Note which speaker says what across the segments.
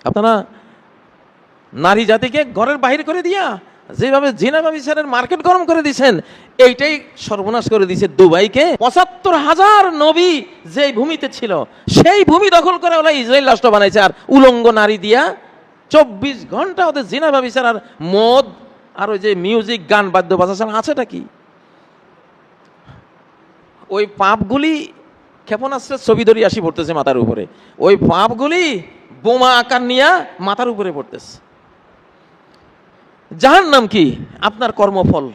Speaker 1: আপনারা নারী জাতিকে ঘরের বাহির করে দিয়া যেভাবে জিনা ব্যভিচারের মার্কেট গরম করে দিয়েছেন, এইটাই সর্বনাশ করে দিয়েছে দুবাইকে। ৭৫,০০০ নবী যে ভূমিতে ছিল সেই ভূমি দখল করে ওরা ইসরায়েল রাষ্ট্র বানাইছে। আর উলঙ্গ নারী দিয়া ২৪ ঘন্টা ওদের জিনা ব্যভিচার আর মদ আর ওই যে মিউজিক গান বাদ্য বাজা আছেটা কি? ওই পাপগুলি ক্ষেপণাস্ত্রের ছবি ধরি আসি পড়তেছে মাথার উপরে, ওই পাপগুলি বোমা আকার নিয়ে মাথার উপরে পড়তেছে। জাহান্নাম কি? আপনার কর্মফল।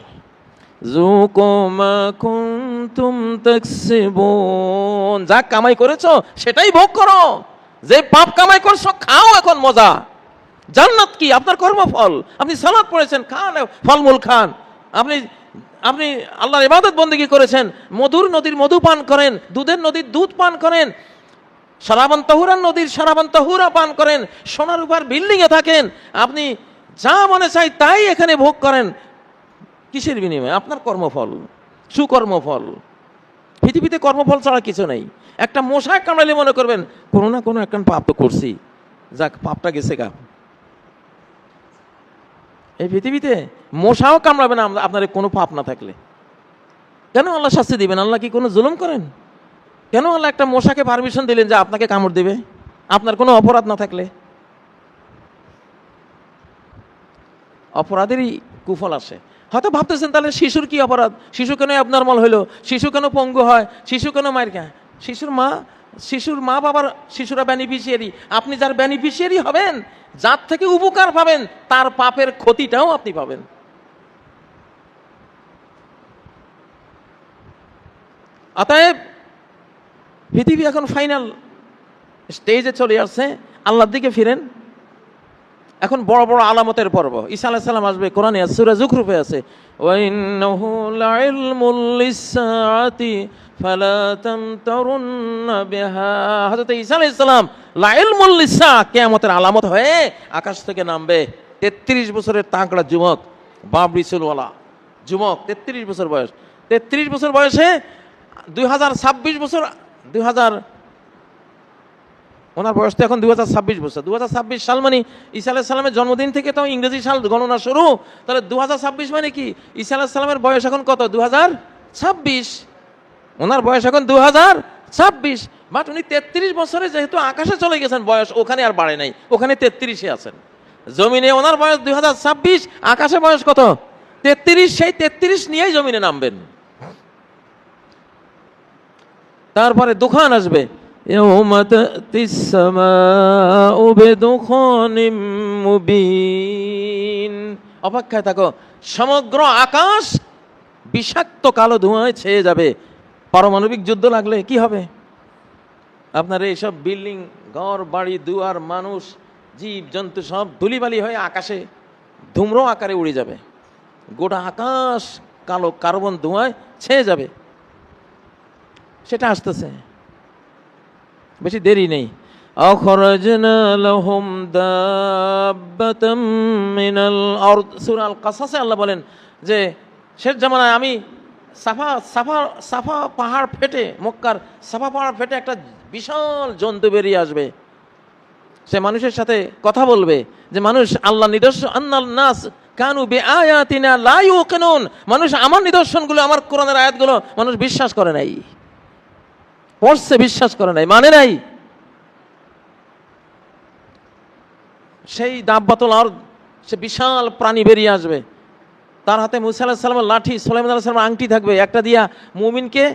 Speaker 1: যা কামাই করেছো সেটাই ভোগ করো, যে পাপ কামাই করছো খাও এখন মজা। জান্নাত কি? আপনার কর্মফল। আপনি সালাত পড়েছেন, খান, ফলমূল খান। আপনি আপনি আল্লাহর ইবাদত বন্দেগী করেছেন, মধুর নদীর মধু পান করেন, দুধের নদীর দুধ পান করেন, সারাবান তাহুরান নদীর সারাবান তাহুরা পান করেন, সোনার উপর বিল্ডিং এ থাকেন, আপনি যা মনে চাই তাই এখানে ভোগ করেন। কিসের বিনিময়ে? আপনার কর্মফল, সুকর্মফল। পৃথিবীতে কর্মফল ছাড়া কিছু নেই। একটা মশা কামড়ালে মনে করবেন কোনো না কোনো একটা পাপ তো করছি, যাক পাপটা গেছে গা। এই পৃথিবীতে মশাও কামড়াবে না আপনার কোনো পাপ না থাকলে। কেন আল্লাহ শাস্তি দিবেন? আল্লাহ কি কোনো জুলুম করেন? কেন আল্লাহ একটা মশাকে পারমিশন দিলেন যে আপনাকে কামড় দিবে আপনার কোনো অপরাধ না থাকলে? অপরাধেরই কুফল আসে। হয়তো ভাবতেছেন তাহলে শিশুর কি অপরাধ? শিশু কেন অ্যাবনর্মাল হইলো? শিশু কেন পঙ্গু হয়? শিশু কেন মায়ের খায়? শিশুর মা বাবার, শিশুরা বেনিফিশিয়ারি। আপনি যার বেনিফিশিয়ারি হবেন, যার থেকে উপকার পাবেন, তার পাপের ক্ষতিটাও আপনি পাবেন। অতএব পৃথিবী এখন ফাইনাল স্টেজে চলে আসছে। আল্লাহর দিকে ফিরেন। এখন বড় বড় আলামতের পর্ব। ঈসা আলাইহিস সালাম আসবে, কোরআনে আছে, সূরা যুখরুফে আছে, ওয়া ইন্নাহু লাইলমুল লিসসাআতি ফালা তামতারুন্না বিহা। হযরত ঈসা আলাইহিস সালাম লাইলমুল লিসসা, কিয়ামতের আলামত হয়ে আকাশ থেকে নামবে। ৩৩ বছরের তাগড়া যুবক, বাবরি চুলওয়ালা যুবক, ৩৩ বছর বয়স। ৩৩ বছর বয়সে 2026 বছর, ওনার বয়স তো এখন 2026 বছর। 2026 সাল মানে ঈসা আলাইহিস সালামের জন্মদিন থেকে তো ইংরেজি সাল গণনা শুরু। তাহলে 2026 মানে কি? ঈসা আলাইহিস সালামের বয়স এখন কত? 2026। ওনার বয়স এখন 2026। বাট উনি 33 বছরে যেহেতু আকাশে চলে গেছেন, বয়স ওখানে আর বাড়ে নাই, ওখানে 33-এ আছেন। জমিনে ওনার বয়স 2026, আকাশে বয়স কত? 33। সেই 33 নিয়েই জমিনে নামবেন। তারপরে দুখান আসবে, ইয়াউমা তাতিস সামাউ বিদুখানিম মুবিন। অপেক্ষায় থাকো, সমগ্র আকাশ বিষাক্ত কালো ধোঁয়ায় ছেয়ে যাবে। পারমাণবিক যুদ্ধ লাগলে কি হবে? আপনার এইসব বিল্ডিং, ঘর বাড়ি, দুয়ার, মানুষ, জীব জন্তু সব ধুলিবালি হয়ে আকাশে ধূম্র আকারে উড়ে যাবে। গোটা আকাশ কালো কার্বন ধোঁয়ায় ছেয়ে যাবে। সেটা আসতেছে, বেশি দেরি নেই। আখরাজনা লাহুম দাব্বাতাম মিনাল আরদ। সূরা আল কাসাসে আল্লাহ বলেন যে শেষ জামানায় আমি সাফা পাহাড় ফেটে, মক্কার সাফা পাহাড় ফেটে একটা বিশাল জন্তু বেরিয়ে আসবে। সে মানুষের সাথে কথা বলবে যে মানুষ আল্লাহ নিদর্শন, আন্নাল নাস কানু বিআয়াতিনা লা ইউকিনুন। মানুষ আমার নিদর্শনগুলো, আমার কোরআনের আয়াতগুলো মানুষ বিশ্বাস করে নাই, পড়ছে বিশ্বাস করে নাই, মানে নাই। সেই দাব্বাতুল আরদ, সে বিশাল প্রাণী বেরিয়ে আসবে। তার হাতে মুসা আলাইহিস সালামের লাঠি, সুলাইমান আলাইহিস সালামের আংটি থাকবে। একটা দিয়া মুমিনকে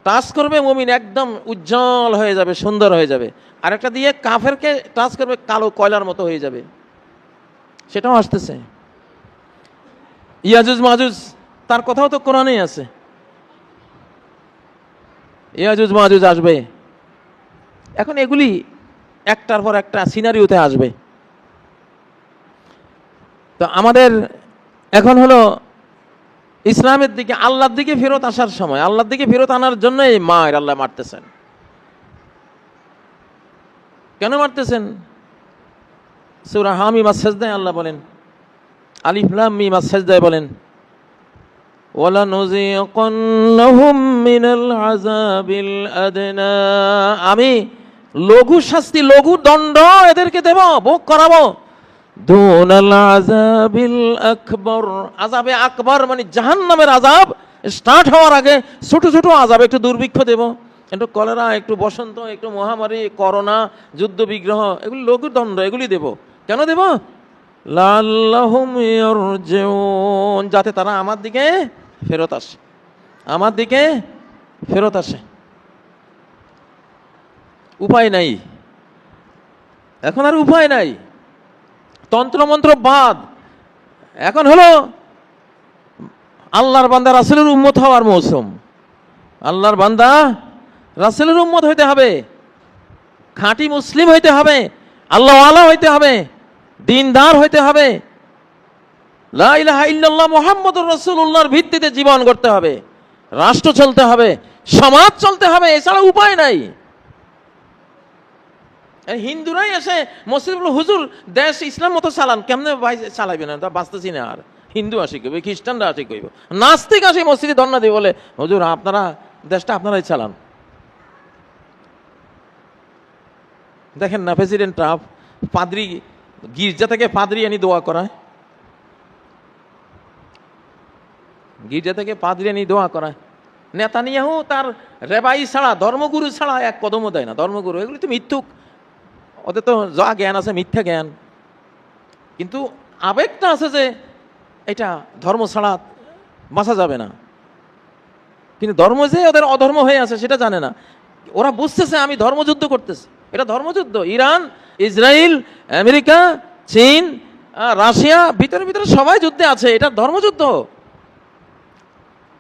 Speaker 1: টাচ করবে, মুমিন একদম উজ্জ্বল হয়ে যাবে, সুন্দর হয়ে যাবে। আর একটা দিয়ে কাফেরকে টাচ করবে, কালো কয়লার মতো হয়ে যাবে। সেটাও আসতেছে। ইয়াজুজ মাজুজ, তার কথাও তো কোরআনেই আছে। ইয়াজুজ মাজুজ আসবে। এখন এগুলি একটার পর একটা সিনারিওতে আসবে। তো আমাদের এখন হলো ইসলামের দিকে, আল্লাহর দিকে ফেরত আসার সময়। আল্লাহর দিকে ফেরত আনার জন্য এই মায়ের আল্লাহ মারতেছেন। কেন মারতেছেন? সূরা হামিম আস-সাজদায় আল্লাহ বলেন, আলিফ লাম মিম আস-সাজদায় বলেন, ওয়ালা নুযিকান্নাহুম মিনাল আযাবিল আদনা। আমি লঘু শাস্তি, লঘু দণ্ড এদেরকে দেব, ভোগ করাবো। দুনাল আযাবিল আকবার, আযাবে আকবার মানে জাহান্নামের আযাব স্টার্ট হওয়ার আগে ছোট ছোট আযাব, একটু দুর্ভিক্ষ দেব, একটু কলেরা, একটু বসন্ত, একটু মহামারী, করোনা, যুদ্ধ বিগ্রহ, এগুলি লঘু দণ্ড, এগুলি দেব। কেন দেব? লাআল্লাহুম ইয়ারজিউন, যাতে তারা আমার দিকে ফেরত আসে, আমার দিকে ফেরত আসে। উপায় নাই, এখন আর উপায় নাই, তন্ত্রমন্ত্র বাদ। এখন হলো আল্লাহর বান্দা রাসূলের উম্মত হওয়ার মৌসুম। আল্লাহর বান্দা রাসূলের উম্মত হইতে হবে, খাঁটি মুসলিম হইতে হবে, আল্লাহওয়ালা হইতে হবে, দিনদার হইতে হবে, লা ইলাহা ইল্লাল্লাহ মুহাম্মাদুর রাসূলুল্লাহর ভিত্তিতে জীবন গড়তে হবে, রাষ্ট্র চলতে হবে, সমাজ চলতে হবে, এছাড়া উপায় নাই। হিন্দুরাই এসে মসজিদ বলে, হুজুর দেশ ইসলাম মতো চালান, কেমনে ভাই চালাইবে না, তা বাঁচতেছি না। আর হিন্দু আসি কইবে, খ্রিস্টানরা আসি কইব, নাস্তিক আসে মসজিদে ধর্ণা দিয়ে বলে, হুজুর আপনারা দেশটা আপনারাই চালান। দেখেন না প্রেসিডেন্ট ট্রাম্প পাদ্রি, গির্জা থেকে পাদ্রি আনি দোয়া করায়, গির্জা থেকে পাদ্রি আনি দোয়া করায়। নেতানিয়াহু তার রেবাই ছাড়া, ধর্মগুরু ছাড়া এক কদমও দেয় না। ধর্মগুরু এগুলি তো মিথ্যুক, ওদের তো যা জ্ঞান আছে মিথ্যা জ্ঞান, কিন্তু আবেগটা আছে যে এটা ধর্ম ছাড়া বাঁচা যাবে না। কিন্তু ধর্ম যে ওদের অধর্ম হয়ে আছে সেটা জানে না। ওরা বুঝতেছে আমি ধর্মযুদ্ধ করতেছি, এটা ধর্মযুদ্ধ। ইরান, ইসরায়েল, আমেরিকা, চীন, রাশিয়া, ভিতরে ভিতরে সবাই যুদ্ধে আছে, এটা ধর্মযুদ্ধ।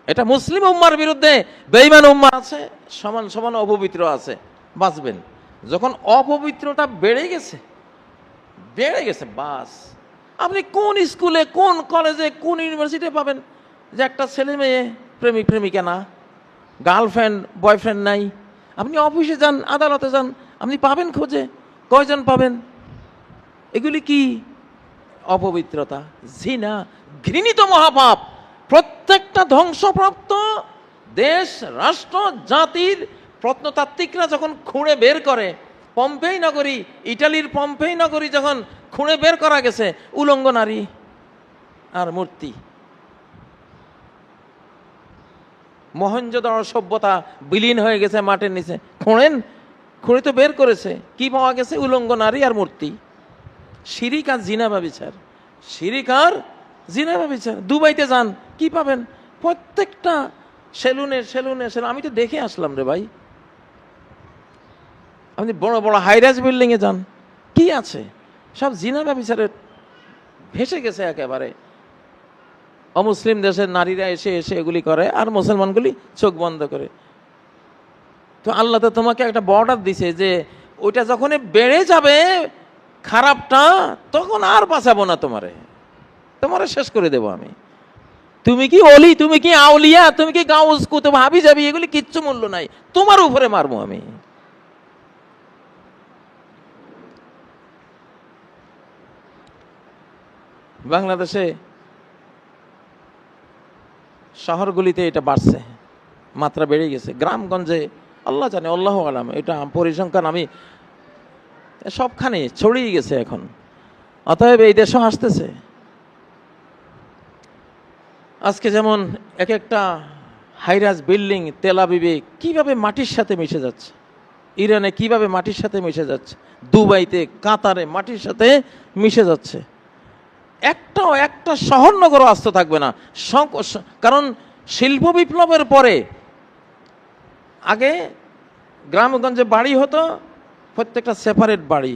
Speaker 1: এটা মুসলিম উম্মার বিরুদ্ধে বেঈমান উম্মা আছে, সমান সমান অপবিত্র আছে, বাঁচবেন। যখন অপবিত্রতা বেড়ে গেছে বাস, আপনি কোন স্কুলে, কোন কলেজে, কোন ইউনিভার্সিটি পাবেন যে একটা ছেলে মেয়ে প্রেমিক প্রেমিকা না, গার্লফ্রেন্ড বয়ফ্রেন্ড নাই? আপনি অফিসে যান, আদালতে যান, আপনি পাবেন খোঁজে, কয়জন পাবেন? এগুলি কি? অপবিত্রতা, জিনা, ঘৃণিত মহাপাপ। প্রত্যেকটা ধ্বংসপ্রাপ্ত দেশ, রাষ্ট্র, জাতির প্রত্নতাত্ত্বিকরা যখন খুঁড়ে বের করে, পম্পেই নগরী, ইটালির পম্পেই নগরী যখন খুঁড়ে বের করা গেছে, উলঙ্গ নারী আর মূর্তি। মহেঞ্জোদারো সভ্যতা বিলীন হয়ে গেছে মাটির নিচে, খুঁড়ে তো বের করেছে, কি পাওয়া গেছে? উলঙ্গ নারী আর মূর্তি। শিরিক আর জিনা ব্যভিচার, শিরিক আর জিনা ব্যভিচার। দুবাইতে যান, কি পাবেন? প্রত্যেকটা সেলুনে, আমি তো দেখে আসলাম রে ভাই। আপনি বড় বড় হাইরাইজ বিল্ডিং এ যান, কি আছে? সব জিনা ব্যভিচারে ভেসে গেছে একেবারে। অমুসলিম দেশের নারীরা এসে এগুলি করে, আর মুসলমানগুলি চোখ বন্ধ করে। তো আল্লাহ তো তোমাকে একটা বর্ডার দিছে যে ওইটা যখন বেড়ে যাবে খারাপটা, তখন আর বাঁচাবো না, তোমারে শেষ করে দেব আমি। তুমি কি অলি, তুমি কি আউলিয়া, তুমি কি গাউস কুতুব হাবি যাবি, এগুলি কিচ্ছু মূল্য নাই, তোমার উপরে মারবো আমি। বাংলাদেশে শহরগুলিতে এটা বাড়ছে, মাত্রা বেড়ে গেছে। গ্রামগঞ্জে আল্লাহ জানে, আল্লাহু আলাম, এটা পরিসংখ্যান আমি সবখানে ছড়িয়ে গেছে এখন। অতএব এই দেশও আসতেছে। আজকে যেমন এক একটা হাইরাজ বিল্ডিং তেল আবিবে কিভাবে মাটির সাথে মিশে যাচ্ছে, ইরানে কিভাবে মাটির সাথে মিশে যাচ্ছে, দুবাইতে, কাতারে মাটির সাথে মিশে যাচ্ছে। একটা শহর নগরও আস্ত থাকবে না। কারণ শিল্প বিপ্লবের পরে আগে গ্রামগঞ্জে বাড়ি হতো, প্রত্যেকটা সেপারেট বাড়ি,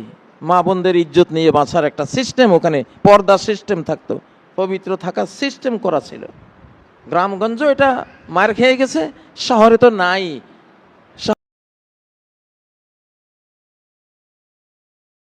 Speaker 1: মা বোনদের ইজ্জত নিয়ে বাঁচার একটা সিস্টেম, ওখানে পর্দা সিস্টেম থাকতো, পবিত্র থাকার সিস্টেম করা ছিল। গ্রামগঞ্জ এটা মার খেয়ে গেছে, শহরে তো নাই।